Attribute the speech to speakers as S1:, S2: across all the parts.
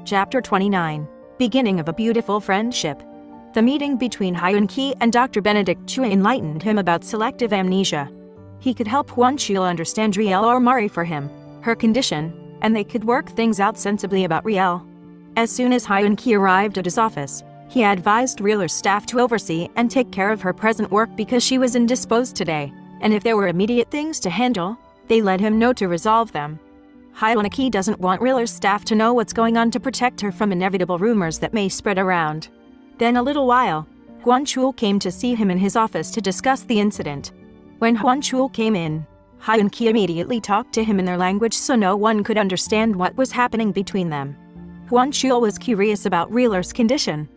S1: Chapter 29. Beginning of a Beautiful Friendship. The meeting between Hyun-ki and Dr. Benedict Chua enlightened him about selective amnesia. He could help Hwan-chul understand Riel or Mari for him, her condition, and they could work things out sensibly about Riel. As soon as Hyun-ki arrived at his office, he advised Rieler's staff to oversee and take care of her present work because she was indisposed today, and if there were immediate things to handle, they let him know to resolve them. Hyun-ki doesn't want Rieler's staff to know what's going on to protect her from inevitable rumors that may spread around. Then a little while, Hwan-chul came to see him in his office to discuss the incident. When Hwan-chul came in, Hyun-ki immediately talked to him in their language so no one could understand what was happening between them. Hwan-chul was curious about Rieler's condition.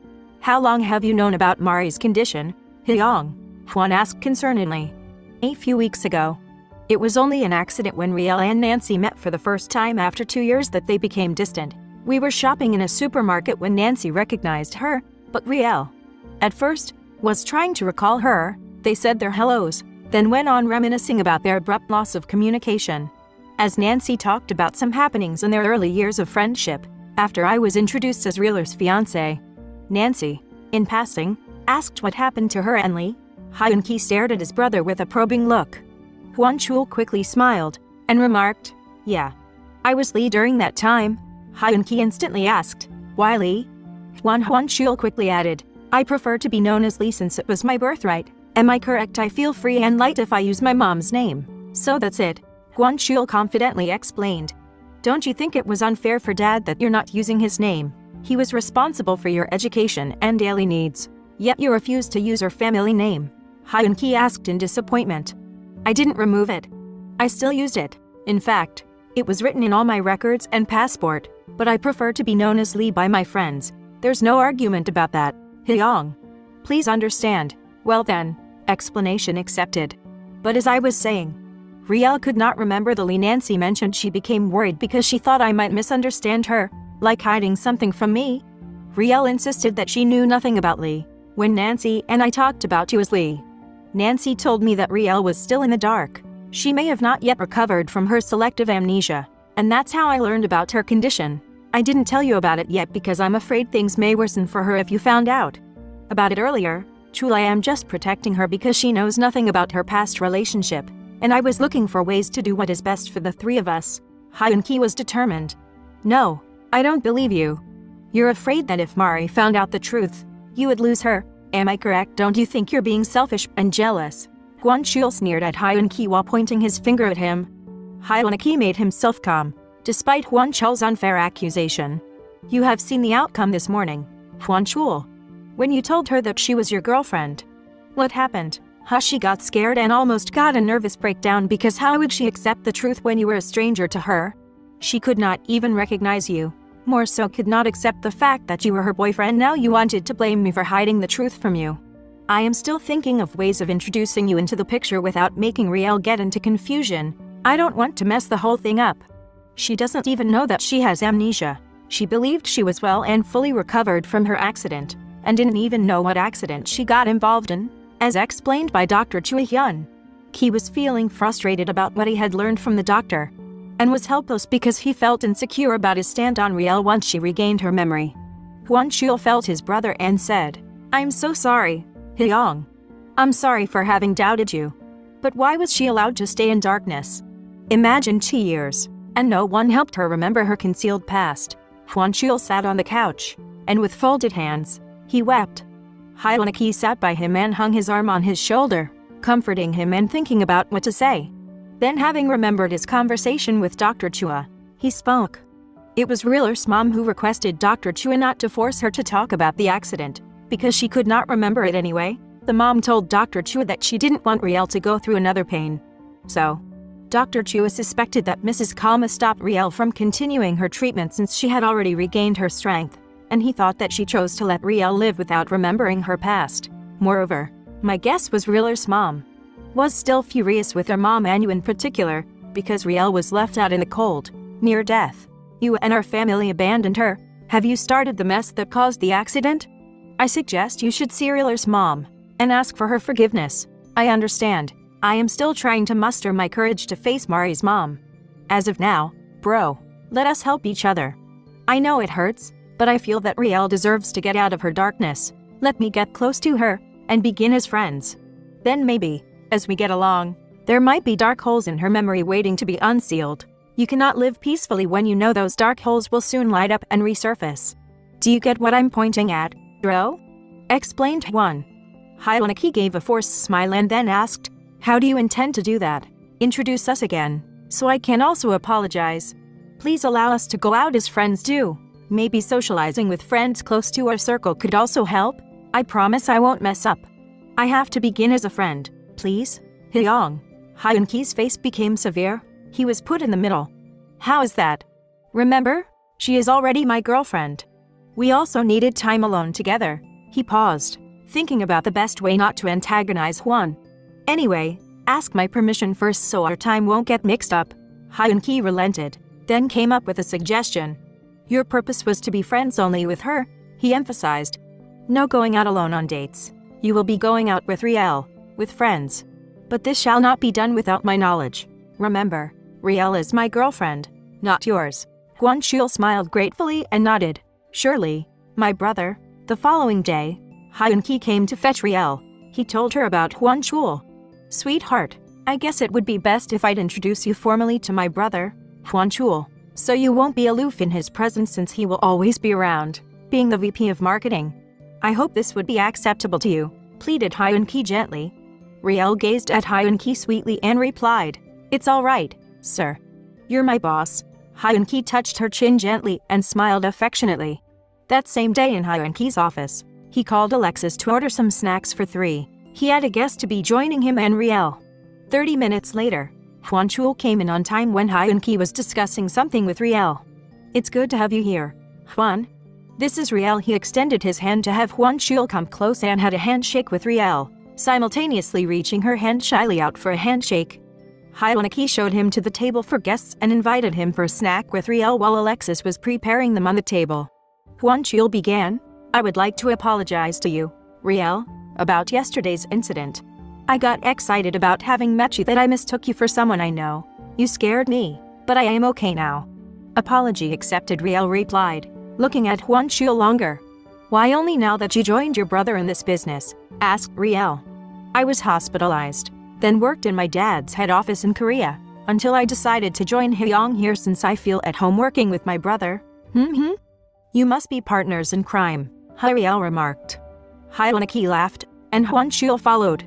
S1: "How long have you known about Mari's condition, Hyung?" Hwan asked concernedly. "A few weeks ago. It was only an accident when Riel and Nancy met for the first time after 2 years that they became distant. We were shopping in a supermarket when Nancy recognized her, but Riel, at first, was trying to recall her. They said their hellos, then went on reminiscing about their abrupt loss of communication. As Nancy talked about some happenings in their early years of friendship, after I was introduced as Rieler's fiancé. Nancy, in passing, asked what happened to her and Lee." Hyun-ki stared at his brother with a probing look. Hwan-chul quickly smiled and remarked, "Yeah. I was Lee during that time." Hyun-ki instantly asked, "Why Lee?" Hwan-chul quickly added, "I prefer to be known as Lee since it was my birthright. Am I correct? I feel free and light if I use my mom's name. So that's it," Hwan-chul confidently explained. "Don't you think it was unfair for Dad that you're not using his name? He was responsible for your education and daily needs, yet you refused to use her family name." Hyun-ki asked in disappointment. "I didn't remove it. I still used it. In fact, it was written in all my records and passport, but I prefer to be known as Lee by my friends. There's no argument about that, Hyung. Please understand." "Well then, explanation accepted. But as I was saying, Riel could not remember the Lee Nancy mentioned. She became worried because she thought I might misunderstand her, like hiding something from me. Riel insisted that she knew nothing about Lee. When Nancy and I talked about you as Lee, Nancy told me that Riel was still in the dark. She may have not yet recovered from her selective amnesia, and that's how I learned about her condition. I didn't tell you about it yet because I'm afraid things may worsen for her if you found out about it earlier. Truly, I am just protecting her because she knows nothing about her past relationship, and I was looking for ways to do what is best for the three of us." Hyun-ki was determined. "No, I don't believe you. You're afraid that if Mari found out the truth, you would lose her. Am I correct? Don't you think you're being selfish and jealous?" Hwan-chul sneered at Hyun-ki while pointing his finger at him. Hyun-ki made himself calm, despite Hwan-chul's unfair accusation. "You have seen the outcome this morning, Hwan-chul. When you told her that she was your girlfriend. What happened? She got scared and almost got a nervous breakdown because how would she accept the truth when you were a stranger to her? She could not even recognize you. More so could not accept the fact that you were her boyfriend. Now you wanted to blame me for hiding the truth from you. I am still thinking of ways of introducing you into the picture without making Riel get into confusion. I don't want to mess the whole thing up. She doesn't even know that she has amnesia. She believed she was well and fully recovered from her accident, and didn't even know what accident she got involved in, as explained by Dr. Chua Hyun. He was feeling frustrated about what he had learned from the doctor, and was helpless because he felt insecure about his stand on Riel once she regained her memory. Hwan-chul felt his brother and said, "I'm so sorry, Hyung. I'm sorry for having doubted you. But why was she allowed to stay in darkness? Imagine 2 years, and no one helped her remember her concealed past." Hwan-chul sat on the couch, and with folded hands, he wept. Hyun-ki sat by him and hung his arm on his shoulder, comforting him and thinking about what to say. Then, having remembered his conversation with Dr. Chua, he spoke. It was Rieler's mom who requested Dr. Chua not to force her to talk about the accident, because she could not remember it anyway. The mom told Dr. Chua that she didn't want Riel to go through another pain. So, Dr. Chua suspected that Mrs. Kalma stopped Riel from continuing her treatment since she had already regained her strength, and he thought that she chose to let Riel live without remembering her past. Moreover, my guess was Rieler's mom was still furious with her mom and you in particular, because Riel was left out in the cold, near death. You and our family abandoned her. Have you started the mess that caused the accident? I suggest you should see Rieler's mom and ask for her forgiveness. I understand. I am still trying to muster my courage to face Mari's mom. As of now, bro, let us help each other. I know it hurts, but I feel that Riel deserves to get out of her darkness. Let me get close to her and begin as friends. Then maybe, as we get along, there might be dark holes in her memory waiting to be unsealed. You cannot live peacefully when you know those dark holes will soon light up and resurface. Do you get what I'm pointing at, bro? Explained Hwan. Hyunki gave a forced smile and then asked, how do you intend to do that? Introduce us again, so I can also apologize. Please allow us to go out as friends too. Maybe socializing with friends close to our circle could also help. I promise I won't mess up. I have to begin as a friend, please. Hyung. Hyunki's face became severe. He was put in the middle. How is that? Remember, she is already my girlfriend. We also needed time alone together. He paused, thinking about the best way not to antagonize Hwan. Anyway, ask my permission first so our time won't get mixed up. Hyunki relented, then came up with a suggestion. Your purpose was to be friends only with her, he emphasized. No going out alone on dates. You will be going out with Riel, with friends. But this shall not be done without my knowledge. Remember, Riel is my girlfriend, not yours. Hwan Chul smiled gratefully and nodded. Surely, my brother. The following day, Hyunki came to fetch Riel. He told her about Hwan Chul. Sweetheart, I guess it would be best if I'd introduce you formally to my brother, Hwan Chul, so you won't be aloof in his presence since he will always be around, being the VP of marketing. I hope this would be acceptable to you, pleaded Hyunki gently. Riel gazed at Hyunki sweetly and replied, it's all right, sir. You're my boss. Hyunki touched her chin gently and smiled affectionately. That same day in Hyunki's office, he called Alexis to order some snacks for 3. He had a guest to be joining him and Riel. 30 minutes later, Hwan Chul came in on time when Hyunki was discussing something with Riel. It's good to have you here, Hwan. This is Riel. He extended his hand to have Hwan Chul come close and had a handshake with Riel, simultaneously reaching her hand shyly out for a handshake. Hyunki showed him to the table for guests and invited him for a snack with Riel while Alexis was preparing them on the table. Hwan Chul began, I would like to apologize to you, Riel, about yesterday's incident. I got excited about having met you that I mistook you for someone I know. You scared me, but I am okay now. Apology accepted, Riel replied, looking at Hwan Chul longer. Why only now that you joined your brother in this business? Asked Riel. I was hospitalized, then worked in my dad's head office in Korea, until I decided to join Hyung here since I feel at home working with my brother. You must be partners in crime, Riel remarked. Hyunki laughed, and Hwan Chul followed.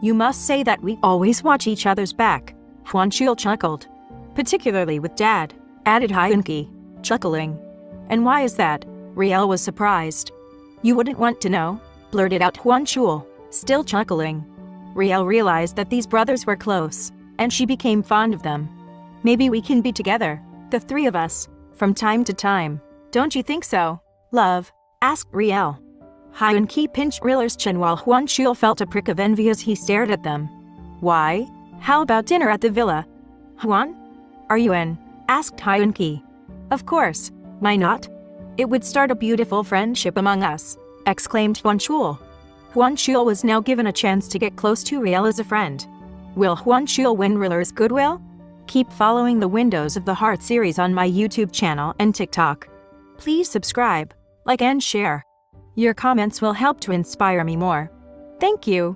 S1: You must say that we always watch each other's back, Hwan Chul chuckled. Particularly with Dad, added Hyunki, chuckling. And why is that? Riel was surprised. You wouldn't want to know, blurted out Hwan Chul, still chuckling. Riel realized that these brothers were close, and she became fond of them. Maybe we can be together, the 3 of us, from time to time. Don't you think so, love? Asked Riel. Hyunki pinched Riel's chin while Hwan Chul felt a prick of envy as he stared at them. Why? How about dinner at the villa? Hwan? Are you in? Asked Hyunki. Of course, why not? It would start a beautiful friendship among us, exclaimed Hwan Chul. Hwan Chul was now given a chance to get close to Riel as a friend. Will Hwan Chul win Riel's goodwill? Keep following the Windows of the Heart series on my YouTube channel and TikTok. Please subscribe, like and share. Your comments will help to inspire me more. Thank you.